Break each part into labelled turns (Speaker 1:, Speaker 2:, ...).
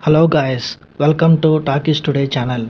Speaker 1: Hello guys, welcome to Talkies Today channel.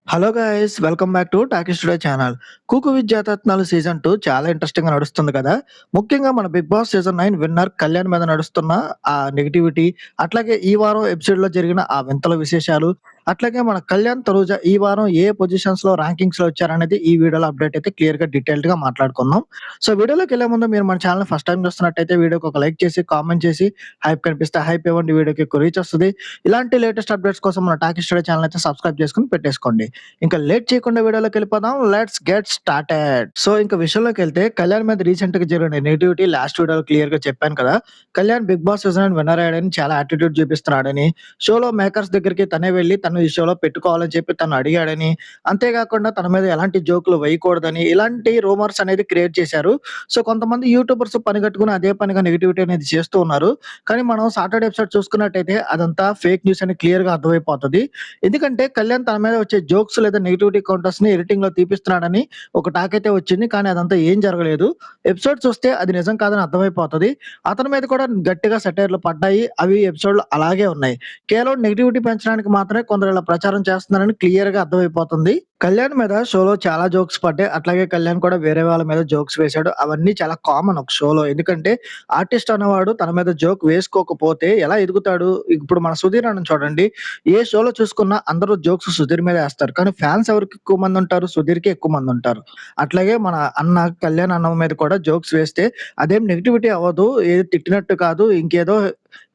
Speaker 2: Hello guys welcome back to Talkies Today channel. 'కుకు విద్యారత్నాలు' season 2 చాలా ఇంట్రెస్టింగ్‌గా నడుస్తుంది కదా! ముఖ్యంగా మన 'Bigg Boss' season 9 winner Kalyan మీద నడుస్తున్న ఆ నెగటివిటీ, అట్లాగే ఈ వారం ఎపిసోడ్‌లో జరిగిన ఆ వింతల విశేషాలు, అట్లాగే మన కళ్యాణ్, తనూజ ఈ వారం ఏ పొజిషన్స్‌లో ర్యాంకింగ్స్‌లో వచ్చారనేది ఈ వీడియోలో అప్డేట్ అయితే క్లియర్‌గా డీటెయిల్డ్‌గా మాట్లాడుకుందాం. సో వీడియోలోకెళ్ళే ముందు మీరు మన ఛానల్‌ని ఫస్ట్ టైమ్ చూస్తున్నట్టయితే వీడియోకి ఒక లైక్ చేసి, కామెంట్ చేసి, హైప్ కనిపిస్తే హైప్ ఇవ్వండి. వీడియోకి ఎక్కువ రీచ్ వస్తది. ఇలాంటి లేటెస్ట్ అప్డేట్స్ కోసం మన టాకీస్ టుడే ఛానల్ అయితే సబ్స్క్రైబ్ చేసుకొని పెట్టేసుకోండి. ఇంకా లేట్ చేయకుండా వీడియోలోకి వెళ్ళిపోదాం. Let's get started. సో ఇంకా విషయంలోకి వెళ్తే కళ్యాణ్ మీద రీసెంట్ గా జరిగిన నెగిటివిటీ లాస్ట్ వీడియోలో క్లియర్ గా చెప్పాను కదా. Kalyan Bigg Boss season winner అయ్యాడని చాలా యాటిట్యూడ్ చూపిస్తున్నాడని, షోలో మేకర్స్ దగ్గరికి తనే వెళ్ళి తను ఈ షోలో పెట్టుకోవాలని చెప్పి తను అడిగాడని, అంతేకాకుండా తన మీద ఎలాంటి జోకులు వేయకూడదని ఇలాంటి రూమర్స్ అనేది క్రియేట్ చేశారు. సో కొంతమంది యూట్యూబర్స్ పని కట్టుకుని అదే పనిగా నెగిటివిటీ అనేది చేస్తూ ఉన్నారు. కానీ మనం సాటర్డే ఎపిసోడ్ చూసుకున్నట్టయితే అదంతా ఫేక్ న్యూస్ అని క్లియర్ గా అర్థమైపోతుంది. ఎందుకంటే కళ్యాణ్ తన మీద వచ్చే జోక్స్ లేదా నెగటివిటీ కౌంటర్స్‌ని ఎడిటింగ్‌లో తీపిస్తున్నాడని ఒక టాక్ అయితే వచ్చింది. కానీ అదంతా ఏం జరగలేదు. ఎపిసోడ్ చూస్తే అది నిజం కాదని అర్థమైపోతది. అతని మీద కూడా గట్టిగా సెటైర్‌లు పడ్డాయి. అవి ఎపిసోడ్‌లో అలాగే ఉన్నాయి. కేవలం నెగటివిటీ పెంచడానికి మాత్రమే కొందరు ఇలా ప్రచారం చేస్తున్నారని క్లియర్‌గా అర్థమైపోతుంది. కళ్యాణ్ మీద షోలో చాలా జోక్స్ పడ్డాయి. అట్లాగే కళ్యాణ్ కూడా వేరే వాళ్ళ మీద జోక్స్ వేశాడు. అవన్నీ చాలా కామన్ ఒక షోలో. ఎందుకంటే ఆర్టిస్ట్ అన్నవాడు తన మీద జోక్ వేసుకోకపోతే ఎలా ఎదుగుతాడు? ఇప్పుడు మన సుధీర్ అన్నని చూడండి. ఏ షోలో చూసుకున్నా అందరూ జోక్స్ సుధీర్ మీదే ఏస్తారు. కానీ ఫ్యాన్స్ ఎవరికి ఎక్కువ మందుంటారు? సుధీర్‌కే ఎక్కువ మందుంటారు. అట్లాగే మన అన్న కళ్యాణ్ అన్న మీద కూడా జోక్స్ వేస్తే అదేం నెగటివిటీ అవ్వదు. ఏదో తిట్టినట్టు కాదు. ఇంకేదో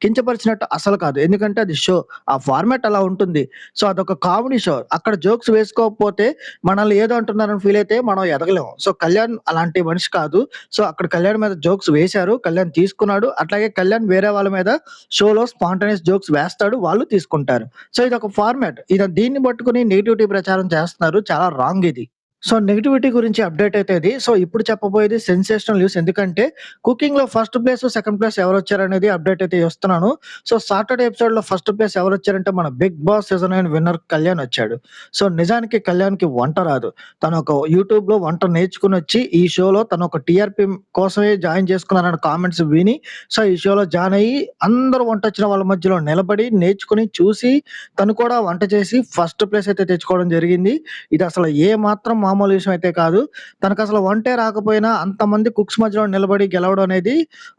Speaker 2: కించపరిచినట్టు అసలు కాదు. ఎందుకంటే అది షో. ఆ ఫార్మాట్ అలా ఉంటుంది. సో అదొక కామెడీ షో. అక్కడ జోక్స్ వేసుకోకపోతే మనల్ని ఏదో అంటున్నారని ఫీల్ అయితే మనం ఎదగలేము. సో కళ్యాణ్ అలాంటి మనిషి కాదు. సో అక్కడ కళ్యాణ్ మీద జోక్స్ వేశారు. కళ్యాణ్ తీసుకున్నాడు. అట్లాగే కళ్యాణ్ వేరే వాళ్ళ మీద షోలో స్పాంటేనియస్ జోక్స్ వేస్తాడు. వాళ్ళు తీసుకుంటారు. సో ఇదొక ఫార్మాట్. దీన్ని పట్టుకొని నెగటివిటీ ప్రచారం చేస్తున్నారు. చాలా రాంగ్ ఇది. సో నెగటివిటీ గురించి అప్డేట్ అయితే ఇది. సో ఇప్పుడు చెప్పబోయేది సెన్సేషనల్ న్యూస్. ఎందుకంటే కుకింగ్‌లో ఫస్ట్ ప్లేస్, సెకండ్ ప్లేస్ ఎవరొచ్చారనేది అప్డేట్ అయితే ఇస్తున్నాను. సో సాటర్డే ఎపిసోడ్‌లో ఫస్ట్ ప్లేస్ ఎవరొచ్చారంటే మన 'Bigg Boss' season 9 winner Kalyan వచ్చాడు. సో నిజానికి కళ్యాణ్‌కి వంట రాదు. తను ఒక యూట్యూబ్‌లో వంట నేర్చుకొనొచ్చి ఈ షోలో తను ఒక టీఆర్‌పీ కోసమే జాయిన్ చేసుకున్నానన్న కామెంట్స్ విని సో ఈ షోలో జాయిన్ అయ్యి అందరూ వంటొచ్చిన వాళ్ళ మధ్యలో నిలబడి నేర్చుకొని చూసి తను కూడా వంట చేసి ఫస్ట్ ప్లేస్ అయితే తెచ్చుకోవడం జరిగింది. ఇది అసలు ఏ మాత్రం మామూలు విషయం అయితే కాదు. తనకసలు వంటే రాకపోయినా అంతమంది కుక్స్ మధ్యలో నిలబడి గెలవడం అనేది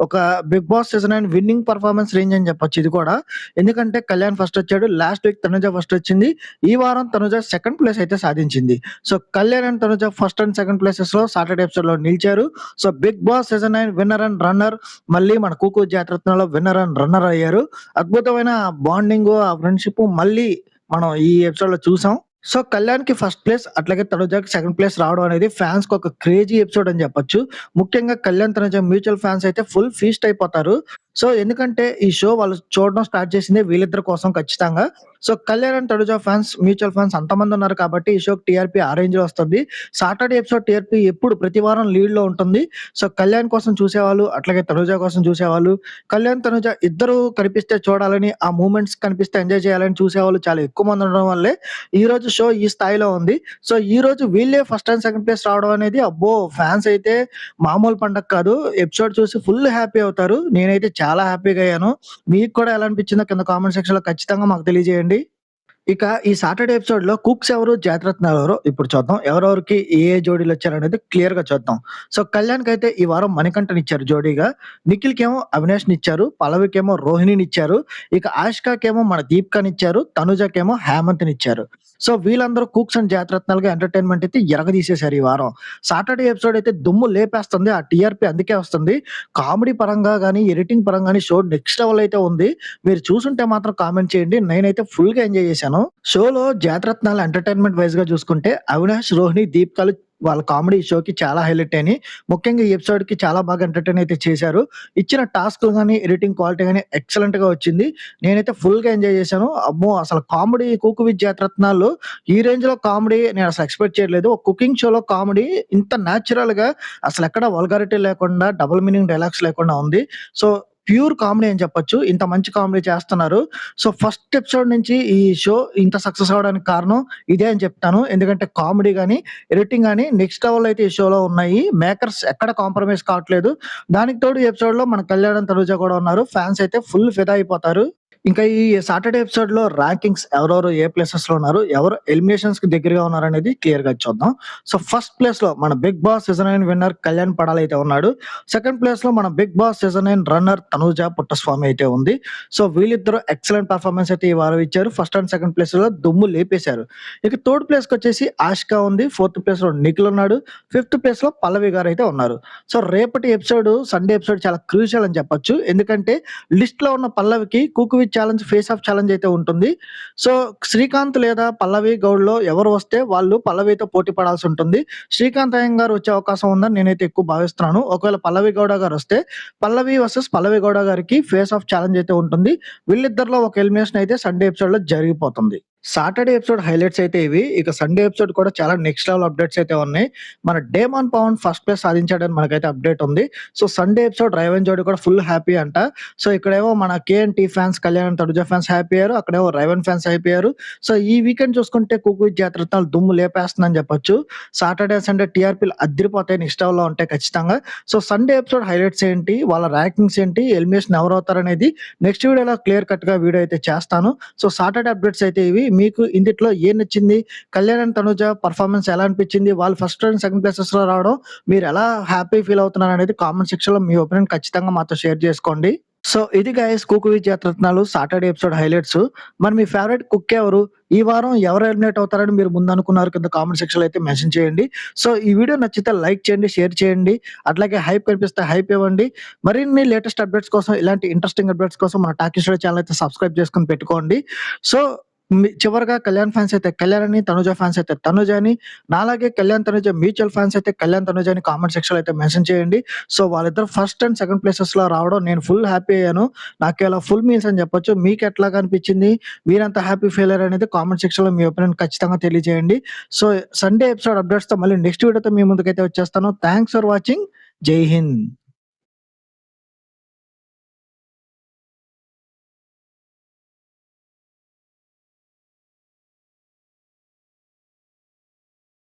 Speaker 2: ఒక 'Bigg Boss' season 9 winning performance range అని చెప్పొచ్చు ఇది కూడా. ఎందుకంటే కళ్యాణ్ ఫస్ట్ వచ్చాడు. లాస్ట్ వీక్ తనుజ ఫస్ట్ వచ్చింది. ఈ వారం తనుజ సెకండ్ ప్లేస్ అయితే సాధించింది. So Kalyan and Tanuja first and second ప్లేసెస్‌లో సాటర్డే ఎపిసోడ్‌లో నిలిచారు. So 'Bigg Boss' season 9 winner and runner మళ్ళీ మన 'కుకు జాతిరత్నాల్లో' విన్నర్ అండ్ రన్నర్ అయ్యారు. అద్భుతమైన బాండింగు, ఆ ఫ్రెండ్‌షిప్ మళ్ళీ మనం ఈ ఎపిసోడ్‌లో చూసాం. సో కళ్యాణ్‌కి ఫస్ట్ ప్లేస్, అట్లాగే తనుజకి సెకండ్ ప్లేస్ రావడం అనేది ఫ్యాన్స్‌కి ఒక క్రేజీ ఎపిసోడ్ అని చెప్పొచ్చు. ముఖ్యంగా కళ్యాణ్, తనుజ మ్యూచువల్ ఫ్యాన్స్ అయితే ఫుల్ ఫీస్ట్ అయిపోతారు. సో ఎందుకంటే ఈ షో వాళ్ళు చూడడం స్టార్ట్ చేసిందే వీళ్ళిద్దరి కోసం ఖచ్చితంగా. So Kalyan and Tanuja fans, mutual fans అంతమంది ఉన్నారు కాబట్టి ఈ షోకి టీఆర్‌పీ ఆ రేంజ్‌లో వస్తుంది. సాటర్డే ఎపిసోడ్ టీఆర్‌పీ ఎప్పుడు ప్రతి వారం లీడ్‌లో ఉంటుంది. సో కళ్యాణ్ కోసం చూసేవాళ్ళు, అట్లాగే తనుజ కోసం చూసేవాళ్ళు, కళ్యాణ్, తనుజ ఇద్దరు కనిపిస్తే చూడాలని, ఆ మూవ్‌మెంట్స్ కనిపిస్తే ఎంజాయ్ చేయాలని చూసేవాళ్ళు చాలా ఎక్కువ మంది ఉండడం వల్లే ఈరోజు షో ఈ స్థాయిలో ఉంది. సో ఈరోజు వీళ్ళే ఫస్ట్ అండ్ సెకండ్ ప్లేస్ రావడం అనేది అబ్బో! ఫ్యాన్స్ అయితే మామూలు పండగ కాదు. ఎపిసోడ్ చూసి ఫుల్ హ్యాపీ అవుతారు. నేనైతే చాలా హ్యాపీగా అయ్యాను. మీకు కూడా ఎలా అనిపించిందో కింద కామెంట్ సెక్షన్‌లో ఖచ్చితంగా మాకు తెలియజేయండి. ఇక ఈ సాటర్డే ఎపిసోడ్‌లో కుక్స్ ఎవరు, జాతిరత్నాలు ఎవరో ఇప్పుడు చూద్దాం. ఎవరెవరికి ఏ ఏ జోడీలొచ్చారనేది క్లియర్‌గా చూద్దాం. సో కళ్యాణ్‌కైతే ఈ వారం మణికంఠనిచ్చారు జోడీగా. నిఖిల్‌కేమో అవినాష్‌నిచ్చారు. పల్లవికేమో రోహిణినిచ్చారు. ఇక ఆష్కాకేమో మన దీపికనిచ్చారు. తనుజకేమో హేమంత్‌నిచ్చారు. సో వీళ్ళందరూ కుక్స్ అండ్ జాతిరత్నాలుగా ఎంటర్‌టైన్‌మెంట్ అయితే ఇరగదీసేశారు ఈ వారం. సాటర్డే ఎపిసోడ్ అయితే దుమ్ము లేపేస్తుంది. ఆ టీఆర్‌పీ అందుకే వస్తుంది. కామెడీ పరంగా గాని, ఎడిటింగ్ పరంగా గాని షో నెక్స్ట్ లెవెల్ అయితే ఉంది. మీరు చూసుంటే మాత్రం కామెంట్ చేయండి. నేనైతే ఫుల్‌గా ఎంజాయ్ చేశాను. షోలో జాతిరత్నాలు ఎంటర్‌టైన్‌మెంట్ వైస్‌గా చూసుకుంటే అవినాష్, రోహిణి, దీపికలు వాళ్ళ కామెడీ ఈ షోకి చాలా హైలైట్ అయినియి. ముఖ్యంగా ఈ ఎపిసోడ్‌కి చాలా బాగా ఎంటర్‌టైన్ అయితే చేశారు. ఇచ్చిన టాస్క్‌లు గాని, ఎడిటింగ్ క్వాలిటీ గాని ఎక్సలెంట్‌గా వచ్చింది. నేనైతే ఫుల్‌గా ఎంజాయ్ చేశాను. అమ్మో! అసలు కామెడీ 'కుకు విత్ జాతిరత్నాల్లో' ఈ రేంజ్‌లో కామెడీ నేనసలు ఎక్స్‌పెక్ట్ చేయలేదు. ఒక కుకింగ్ షోలో కామెడీ ఇంత నేచురల్‌గా అసలెక్కడ వల్గారిటీ లేకుండా, డబుల్ మీనింగ్ డైలాగ్స్ లేకుండా ఉంది. సో ప్యూర్ కామెడీ అని చెప్పొచ్చు. ఇంత మంచి కామెడీ చేస్తున్నారు. సో ఫస్ట్ ఎపిసోడ్ నుంచి ఈ షో ఇంత సక్సెస్ అవ్వడానికి కారణం ఇదే అని చెప్తాను. ఎందుకంటే కామెడీ గాని, ఎడిటింగ్ గాని నెక్స్ట్ లెవెల్‌లో అయితే ఈ షోలో ఉన్నాయి. మేకర్స్ ఎక్కడ కాంప్రమైజ్ కావట్లేదు. దానికి తోడు ఈ ఎపిసోడ్‌లో మన కళ్యాణ్, తనుజ కూడా ఉన్నారు. ఫ్యాన్స్ అయితే ఫుల్ ఫిదా అయిపోతారు. ఇంకా ఈ సాటర్‌డే ఎపిసోడ్‌లో ర్యాంకింగ్స్ ఎవరెవరు ఏ ప్లేసెస్‌లో ఉన్నారు, ఎవరు ఎలిమినేషన్స్‌కి దగ్గరగా ఉన్నారనేది క్లియర్‌గా చూద్దాం. సో, ఫస్ట్ ప్లేస్‌లో మన 'Bigg Boss' season 9 winner Kalyan Padala అయితే ఉన్నాడు. సెకండ్ ప్లేస్‌లో మన 'Bigg Boss' season 9 runner Tanuja Puttaswamy అయితే ఉంది. సో, వీళ్ళిద్దరూ ఎక్సలెంట్ పెర్ఫార్మన్స్ అయితే ఈ వారం ఇచ్చారు. ఫస్ట్ అండ్ సెకండ్ ప్లేస్‌లో దుమ్ము లేపేశారు. ఇక థర్డ్ ప్లేస్‌కొచ్చేసి ఆషిక ఉంది. ఫోర్త్ ప్లేస్‌లో నిఖిల్ ఉన్నాడు. ఫిఫ్త్ ప్లేస్‌లో పల్లవి గారైతే ఉన్నారు. సో, రేపటి ఎపిసోడ్ సండే ఎపిసోడ్ చాలా క్రూషియల్ అని చెప్పొచ్చు. ఎందుకంటే లిస్ట్‌లో ఉన్న పల్లవికి 'cook with challenge' face off challenge అయితే ఉంటుంది. సో, శ్రీకాంత్ లేదా పల్లవి గౌడ్‌లో ఎవరు వస్తే వాళ్ళు పల్లవితో పోటీ పడాల్సి ఉంటుంది. శ్రీకాంత్ అయ్యంగార్ వచ్చే అవకాశం ఉందని నేనైతే ఎక్కువ భావిస్తున్నాను. ఒకవేళ పల్లవి గౌడ గారు వస్తే పల్లవి వర్సెస్ పల్లవి గౌడ గారికి ఫేస్ ఆఫ్ ఛాలెంజ్ అయితే ఉంటుంది. వీళ్ళిద్దరిలో ఒక ఎలిమినేషన్ అయితే సండే ఎపిసోడ్‌లో జరిగిపోతుంది. సాటర్డే ఎపిసోడ్ హైలైట్స్ అయితే ఇవి. ఇక సండే ఎపిసోడ్ కూడా చాలా నెక్స్ట్ లెవెల్ అప్డేట్స్ అయితే ఉన్నాయి. మన డేమాన్ పవన్ ఫస్ట్ ప్లేస్ సాధించాడని మనకైతే అప్డేట్ ఉంది. సో, సండే ఎపిసోడ్ రైవెన్ జోడీ కూడా ఫుల్ హ్యాపీ అంట. సో, ఇక్కడేమో మన KNT fans, Kalyan Tanuja fans happy అయ్యారు. అక్కడేమో రైవెన్ ఫ్యాన్స్ హ్యాపీ అయ్యారు. సో, ఈ వీకెండ్ చూసుకుంటే 'కుక్ విత్ జాతరత్నాలు' దుమ్ము లేపేస్తుందని చెప్పొచ్చు. సాటర్డే, సండే టీఆర్‌పీలు అద్దిరిపోతాయి. నెక్స్ట్ లెవెల్‌లో ఉంటాయి ఖచ్చితంగా. సో, సండే ఎపిసోడ్ హైలైట్స్ ఏంటి? వాళ్ళ ర్యాంకింగ్స్ ఏంటి? ఎలిమినేషన్ ఎవరవుతారనేది నెక్స్ట్ వీడియోలో క్లియర్ కట్‌గా వీడియో అయితే చేస్తాను. సో, సాటర్డే అప్డేట్స్ అయితే ఇవి. మీకు ఇందిట్లో ఏం నచ్చింది? కళ్యాణ్ అండ్ తనుజ పెర్ఫార్మన్స్ ఎలా అనిపించింది? వాళ్ళు ఫస్ట్ అండ్ సెకండ్ ప్లేసెస్‌లో రావడం మీరు ఎలా హ్యాపీ ఫీల్ అవుతున్నారనేది కామెంట్ సెక్షన్‌లో మీ ఒపీనియన్ ఖచ్చితంగా మాతో షేర్ చేసుకోండి. సో, ఇది guys 'cook with Jathi Ratnalu' Saturday episode highlights. మరి మీ ఫేవరెట్ కుక్ ఎవరు? ఈ వారం ఎవరు ఎలిమినేట్ అవుతారని మీరు ముందు అనుకున్నారు కింద కామెంట్ సెక్షన్‌లో అయితే మెన్షన్ చేయండి. సో, ఈ వీడియో నచ్చితే లైక్ చేయండి, షేర్ చేయండి. అట్లాగే హైప్ కనిపిస్తే హైప్ ఇవ్వండి. మరిన్ని లేటెస్ట్ అప్డేట్స్ కోసం, ఇలాంటి ఇంట్రెస్టింగ్ అప్డేట్స్ కోసం మన టాకీ స్టూడియో ఛానెల్ అయితే సబ్స్క్రైబ్ చేసుకొని పెట్టుకోండి. సో, చివరగా కళ్యాణ్ ఫ్యాన్స్ అయితే కళ్యాణ్ అని, తనుజ ఫ్యాన్స్ అయితే తనుజ అని, నాలాగే కళ్యాణ్, తనుజ మ్యూచువల్ ఫ్యాన్స్ అయితే కళ్యాణ్, తనుజ అని కామెంట్ సెక్షన్‌లో అయితే మెన్షన్ చేయండి. సో, వాళ్ళిద్దరు ఫస్ట్ అండ్ సెకండ్ ప్లేసెస్‌లో రావడం నేను ఫుల్ హ్యాపీ అయ్యాను. నాకు ఇలా ఫుల్ మీల్స్ అని చెప్పొచ్చు. మీకు ఎట్లాగా అనిపించింది? మీరెంత హ్యాపీ ఫీల్ అయ్యారనేది కామెంట్ సెక్షన్‌లో మీ ఒపీనియన్ ఖచ్చితంగా తెలియజేయండి. సో, సండే ఎపిసోడ్ అప్డేట్స్‌తో మళ్ళీ నెక్స్ట్ వీడియోతో మీ ముందుకైతే వచ్చేస్తాను. Thanks for watching. జై హింద్.